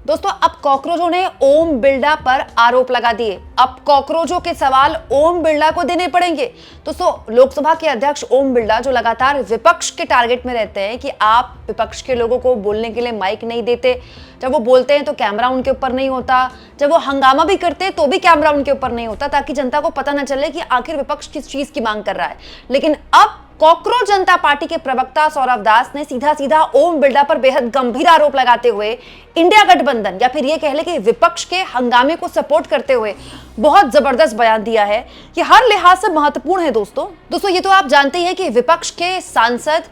दोस्तों अब कॉकरोचों ने ओम बिरला पर आरोप लगा दिए। अब कॉकरोचों के सवाल ओम बिरला को देने पड़ेंगे। दोस्तों लोकसभा के अध्यक्ष ओम बिरला जो लगातार विपक्ष के टारगेट में रहते हैं कि आप विपक्ष के लोगों को बोलने के लिए माइक नहीं देते, जब वो बोलते हैं तो कैमरा उनके ऊपर नहीं होता, जब वो हंगामा भी करते हैं तो भी कैमरा उनके ऊपर नहीं होता, ताकि जनता को पता न चले कि आखिर विपक्ष किस चीज की मांग कर रहा है। लेकिन अब कॉकरोच जनता पार्टी के प्रवक्ता सौरभ दास ने सीधा सीधा ओम बिरला पर बेहद गंभीर आरोप लगाते हुए इंडिया गठबंधन या फिर ये कह ले कि विपक्ष के हंगामे को सपोर्ट करते हुए बहुत जबरदस्त बयान दिया है। ये हर लिहाज से महत्वपूर्ण है। दोस्तों ये तो आप जानते हैं कि विपक्ष के सांसद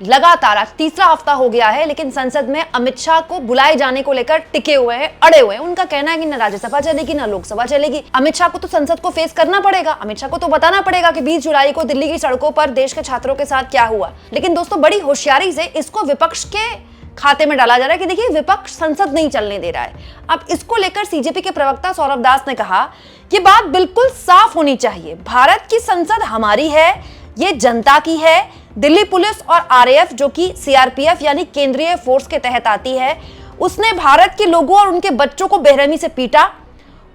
लगातार आज तीसरा हफ्ता हो गया है, लेकिन संसद में अमित शाह को बुलाए जाने को लेकर टिके हुए हैं, अड़े हुए हैं। उनका कहना है कि न राज्यसभा चलेगी न लोकसभा चलेगी। अमित शाह को तो संसद को फेस करना पड़ेगा, अमित शाह को तो बताना पड़ेगा कि 20 जुलाई को दिल्ली की सड़कों पर देश के छात्रों के साथ क्या हुआ। लेकिन दोस्तों बड़ी होशियारी से इसको विपक्ष के खाते में डाला जा रहा है कि देखिए विपक्ष संसद नहीं चलने दे रहा है। अब इसको लेकर सीजेपी के प्रवक्ता सौरभ दास ने कहा कि बात बिल्कुल साफ होनी चाहिए, भारत की संसद हमारी है, ये जनता की है। दिल्ली पुलिस और आरएएफ जो कि सीआरपीएफ यानी केंद्रीय फोर्स के तहत आती है, उसने भारत के लोगों और उनके बच्चों को बेरहमी से पीटा।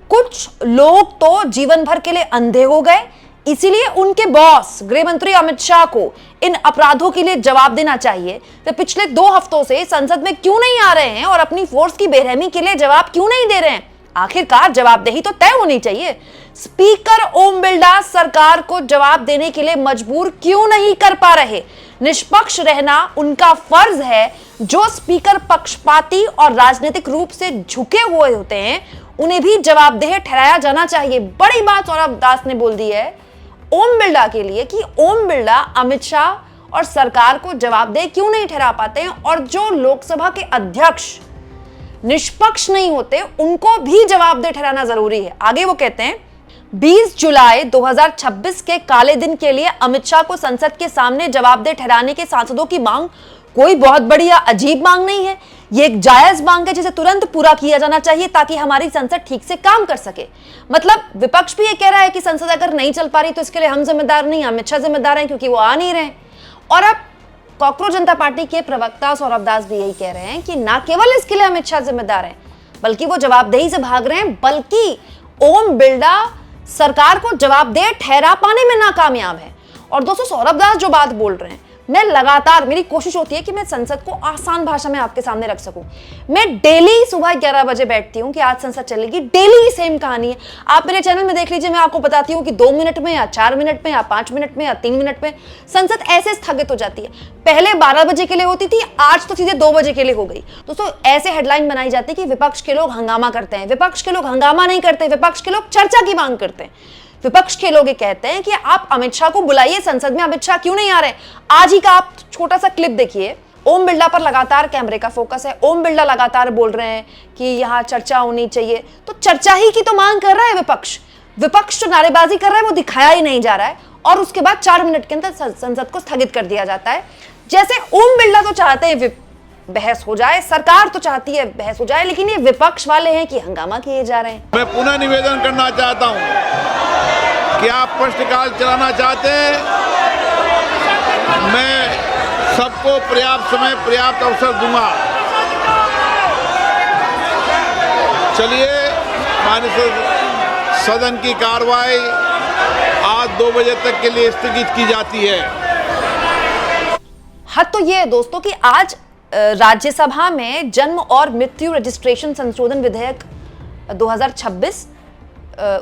कुछ लोग तो जीवन भर के लिए अंधे हो गए, इसीलिए उनके बॉस गृह मंत्री अमित शाह को इन अपराधों के लिए जवाब देना चाहिए। वे पिछले 2 हफ्तों से संसद में क्यों नहीं आ रहे हैं और अपनी फोर्स की बेरहमी के लिए जवाब क्यों नहीं दे रहे हैं? आखिरकार जवाबदेही तो तय होनी चाहिए। स्पीकर ओम बिरला सरकार को जवाब देने के लिए मजबूर क्यों नहीं कर पा रहे? निष्पक्ष रहना उनका फर्ज है। जो स्पीकर पक्षपाती और राजनीतिक रूप से झुके हुए होते हैं, उन्हें भी जवाबदेह ठहराया जाना चाहिए। बड़ी बात सौरभ दास ने बोल दी है ओम बिरला के लिए कि ओम बिरला अमित शाह और सरकार को जवाबदेह क्यों नहीं ठहरा पाते हैं, और जो लोकसभा के अध्यक्ष निष्पक्ष नहीं होते उनको भी जवाबदेह ठहराना जरूरी है। आगे वो कहते हैं 20 जुलाई 2026 के काले दिन के लिए अमित शाह को संसद के सामने जवाबदेह ठहराने के सांसदों की मांग कोई बहुत बड़ी या अजीब मांग नहीं है। ये एक जायज मांग है जिसे तुरंत पूरा किया जाना चाहिए ताकि हमारी संसद ठीक से काम कर सके। मतलब विपक्ष भी ये कह रहा है कि संसद अगर नहीं चल पा रही तो इसके लिए हम जिम्मेदार नहीं, अमित शाह जिम्मेदार हैं क्योंकि वो आ नहीं रहे। और अब कॉकरोच जनता पार्टी के प्रवक्ता सौरभ दास भी यही कह रहे हैं कि ना केवल इसके लिए अमित शाह जिम्मेदार हैं, बल्कि वो जवाबदेही से भाग रहे हैं, बल्कि ओम बिरला सरकार को जवाबदेह ठहरा पाने में नाकामयाब है। और दोस्तों सौरभ दास जो बात बोल रहे हैं, मैं लगातार मेरी कोशिश होती है कि मैं संसद को आसान भाषा में आपके सामने रख सकूं। मैं डेली सुबह 11 बजे बैठती हूं कि आज संसद चलेगी, डेली सेम कहानी है। आप मेरे चैनल में देख लीजिए, मैं आपको बताती हूं कि 2 मिनट में या 4 मिनट में या 5 मिनट में या 3 मिनट में संसद ऐसे स्थगित हो जाती है। पहले 12 बजे के लिए होती थी, आज तो सीधे 2 बजे के लिए हो गई। दोस्तों ऐसे हेडलाइन बनाई जाती है कि विपक्ष के लोग हंगामा करते हैं। विपक्ष के लोग हंगामा नहीं करते, विपक्ष के लोग चर्चा की मांग करते हैं। विपक्ष के लोग ये कहते हैं कि आप अमित शाह को बुलाइए संसद में, अमित शाह क्यों नहीं आ रहे? आज ही का आप छोटा सा क्लिप देखिए। ओम बिरला पर लगातार कैमरे का फोकस है, ओम बिरला लगातार बोल रहे हैं कि यहाँ चर्चा होनी चाहिए। तो चर्चा ही की तो मांग कर रहा है विपक्ष। विपक्ष जो नारेबाजी कर रहा है वो दिखाया ही नहीं जा रहा है, और उसके बाद 4 मिनट के अंदर संसद को स्थगित कर दिया जाता है। जैसे ओम बिरला तो चाहते हैं बहस हो जाए, सरकार तो चाहती है बहस हो जाए, लेकिन ये विपक्ष वाले हैं कि हंगामा किए जा रहे हैं। मैं पुनः निवेदन करना चाहता हूं कि आप प्रश्नकाल चलाना चाहते हैं, मैं सबको पर्याप्त समय पर्याप्त अवसर दूंगा। चलिए माननीय सदन की कार्रवाई आज 2 बजे तक के लिए स्थगित की जाती है। हद तो ये है दोस्तों कि आज राज्यसभा में जन्म और मृत्यु रजिस्ट्रेशन संशोधन विधेयक 2026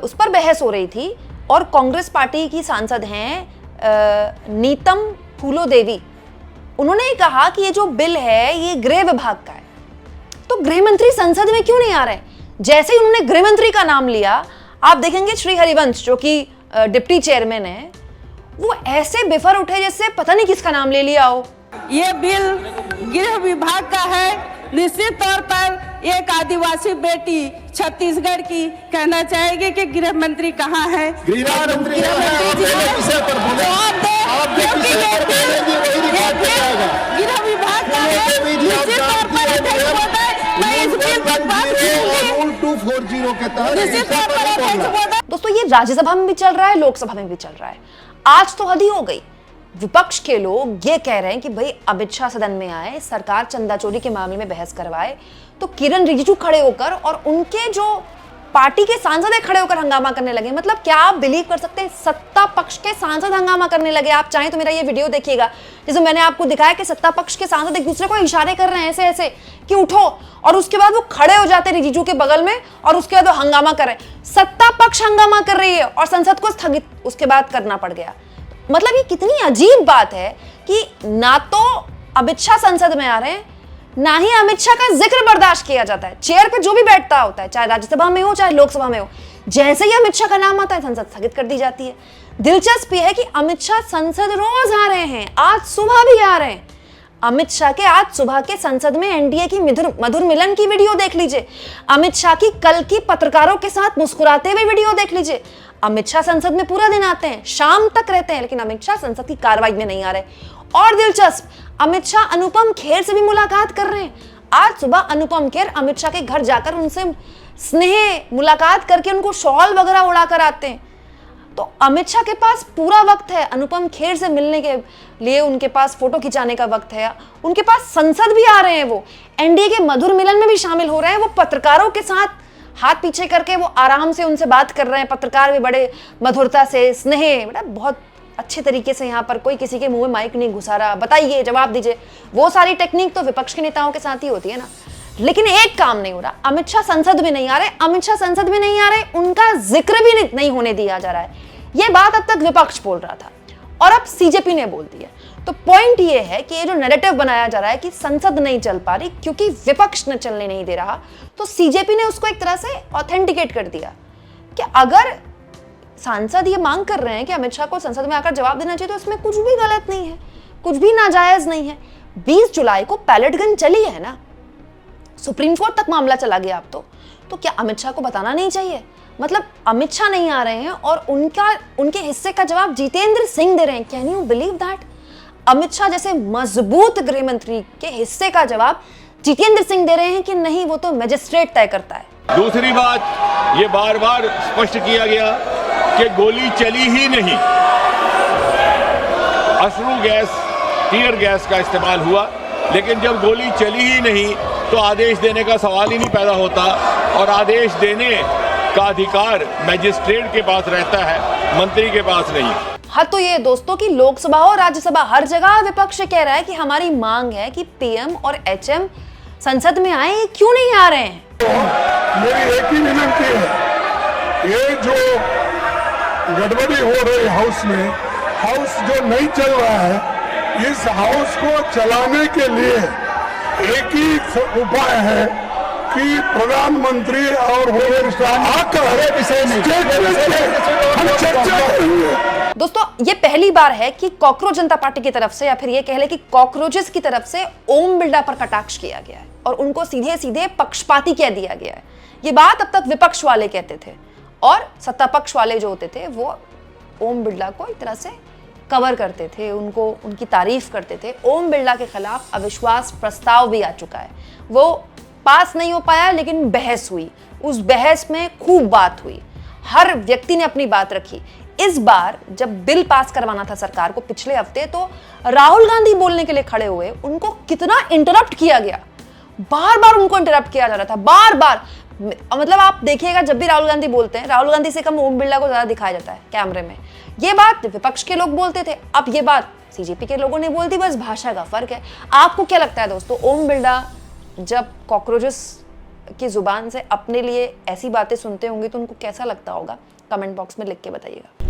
उस पर बहस हो रही थी, और कांग्रेस पार्टी की सांसद हैं नीतम फूलो देवी, उन्होंने कहा कि ये जो बिल है ये गृह विभाग का है। तो गृह मंत्री संसद में क्यों नहीं आ रहे? जैसे ही उन्होंने गृह मंत्री का नाम लिया, आप देखेंगे श्री हरिवंश जो कि डिप्टी चेयरमैन है, वो ऐसे बिफर उठे जैसे पता नहीं किसका नाम ले लिया हो। ये बिल गृह विभाग का है। निश्चित तौर पर एक आदिवासी बेटी छत्तीसगढ़ की कहना चाहेगी कि गृह मंत्री कहाँ है? गृह मंत्री गृह विभाग का है। निश्चित तौर पर अध्यक्ष महोदय, मैं इस बिल पर बात करूंगी। 240 के तहत निश्चित तौर पर अध्यक्ष महोदय। दोस्तों ये राज्यसभा में भी चल रहा है, लोकसभा में भी चल रहा है। आज तो हद ही हो गई। विपक्ष के लोग ये कह रहे हैं कि भाई अमित शाह सदन में आए, सरकार चंदा चोरी के मामले में बहस करवाए, तो किरण रिजिजू खड़े होकर और उनके जो पार्टी के सांसद है खड़े होकर हंगामा करने लगे। मतलब क्या आप बिलीव कर सकते हैं, सत्ता पक्ष के सांसद हंगामा करने लगे। आप चाहें तो मेरा ये वीडियो देखिएगा, जैसे मैंने आपको दिखाया कि सत्ता पक्ष के सांसद एक दूसरे को इशारे कर रहे हैं ऐसे ऐसे कि उठो, और उसके बाद वो खड़े हो जाते हैं रिजिजू के बगल में और उसके बाद वो हंगामा कर रहे हैं। सत्ता पक्ष हंगामा कर रही है और संसद को स्थगित उसके बाद करना पड़ गया। मतलब ये कितनी अजीब बात है कि ना तो अमित शाह संसद में आ रहे हैं, ना ही अमित शाह का जिक्र बर्दाश्त किया जाता है। चेयर पे जो भी बैठता होता है, चाहे राज्यसभा में हो चाहे लोकसभा में हो, जैसे ही अमित शाह का नाम आता है संसद स्थगित कर दी जाती है। दिलचस्प यह है कि अमित शाह संसद रोज आ रहे हैं, आज सुबह भी आ रहे हैं। अमित शाह के आज सुबह के संसद में एनडीए की मधुर मिलन की वीडियो देख लीजिए। अमित शाह की कल की पत्रकारों के साथ मुस्कुराते हुए वीडियो देख लीजिए। अमित शाह संसद में पूरा दिन आते हैं, शाम तक रहते हैं, लेकिन अमित शाह संसद की कार्रवाई में नहीं आ रहे। और दिलचस्प, अमित शाह अनुपम खेर से भी मुलाकात कर रहे हैं। आज सुबह अनुपम खेर अमित शाह के घर जाकर उनसे स्नेह मुलाकात करके उनको शॉल वगैरह उड़ाकर आते हैं। तो अमित शाह के पास पूरा वक्त है अनुपम खेर से मिलने के लिए, उनके पास फोटो खिंचाने का वक्त है, उनके पास संसद भी आ रहे हैं, वो एनडीए के मधुर मिलन में भी शामिल हो रहे हैं। वो पत्रकारों के साथ हाथ पीछे करके वो आराम से उनसे बात कर रहे हैं। पत्रकार भी बड़े मधुरता से, स्नेह, बड़ा बहुत अच्छे तरीके से, यहाँ पर कोई किसी के मुंह में माइक नहीं घुसा रहा, बताइए, जवाब दीजिए। वो सारी टेक्निक तो विपक्ष के नेताओं के साथ ही होती है ना। लेकिन एक काम नहीं हो रहा, अमित शाह संसद में नहीं आ रहे, अमित शाह संसद में नहीं आ रहे, उनका जिक्र भी नहीं होने दिया जा रहा है। ये बात अब तक विपक्ष बोल रहा था और अब सीजेपी ने बोल दी है। तो पॉइंट ये है कि ये जो नैरेटिव बनाया जा रहा है कि संसद नहीं चल पा रही क्योंकि विपक्ष ने चलने नहीं दे रहा, तो सीजेपी ने उसको एक तरह से ऑथेंटिकेट कर दिया कि अगर सांसद ये मांग कर रहे हैं कि अमित शाह को संसद में आकर जवाब देना चाहिए, तो इसमें कुछ भी गलत नहीं है, कुछ भी नाजायज नहीं है। 20 जुलाई को पैलेट गन चली है ना, सुप्रीम कोर्ट तक मामला चला गया। अब तो क्या अमित शाह को बताना नहीं चाहिए? मतलब अमित शाह नहीं आ रहे हैं और उनके हिस्से का जवाब जितेंद्र सिंह दे रहे हैं। Can you believe that? Amit Shah जैसे मजबूत गृह मंत्री के हिस्से का जवाब जितेंद्र सिंह दे रहे हैं कि नहीं, वो तो मैजिस्ट्रेट तय करता है। दूसरी बात, ये बार बार स्पष्ट किया गया कि गोली चली ही नहीं, अश्रु गैस, टीयर गैस का इस्तेमाल हुआ। लेकिन जब गोली चली ही नहीं तो आदेश देने का सवाल ही नहीं पैदा होता, और आदेश देने का अधिकार मैजिस्ट्रेट के पास रहता है, मंत्री के पास नहीं। हाँ, तो ये दोस्तों की लोकसभा और राज्यसभा हर जगह विपक्ष कह रहा है कि हमारी मांग है कि पीएम और एचएम संसद में आए, क्यों नहीं आ रहे हैं? मेरी एक ही विनती है, ये जो गड़बड़ी हो रही हाउस में, हाउस जो नहीं चल रहा है, इस हाउस को चलाने के लिए एक ही उपाय है कि प्रधानमंत्री और होम मिनिस्टर आकर हम चर्चा करेंगे। दोस्तों, ये पहली बार है कि कॉकरोच जनता पार्टी की तरफ से, या फिर ये कह ले कि कॉकरोचेस की तरफ से ओम बिरला पर कटाक्ष किया गया है और उनको सीधे सीधे पक्षपाती कह दिया गया है। ये बात अब तक विपक्ष वाले कहते थे और सत्ता पक्ष वाले जो होते थे वो ओम बिरला को एक तरह से कवर करते थे, उनको उनकी तारीफ करते थे। ओम बिरला के खिलाफ अविश्वास प्रस्ताव भी आ चुका है, वो पास नहीं हो पाया, लेकिन बहस हुई। उस बहस में खूब बात हुई, हर व्यक्ति ने अपनी बात रखी। इस बार जब बिल पास करवाना था सरकार को पिछले हफ्ते, तो राहुल गांधी बोलने के लिए खड़े हुए, उनको कितना इंटरप्ट किया गया, बार बार उनको इंटरप्ट किया जा रहा था, बार बार। मतलब आप देखिएगा, जब भी राहुल गांधी बोलते हैं, राहुल गांधी से कम ओम बिरला को ज्यादा दिखाया जाता है कैमरे में। ये बात विपक्ष के लोग बोलते थे, अब ये बात सीजेपी के लोगों ने बोल दी, बस भाषा का फर्क है। आपको क्या लगता है दोस्तों, ओम बिरला जब कॉकरोचेस की जुबान से अपने लिए ऐसी बातें सुनते होंगे तो उनको कैसा लगता होगा? कमेंट बॉक्स में लिख के बताइएगा।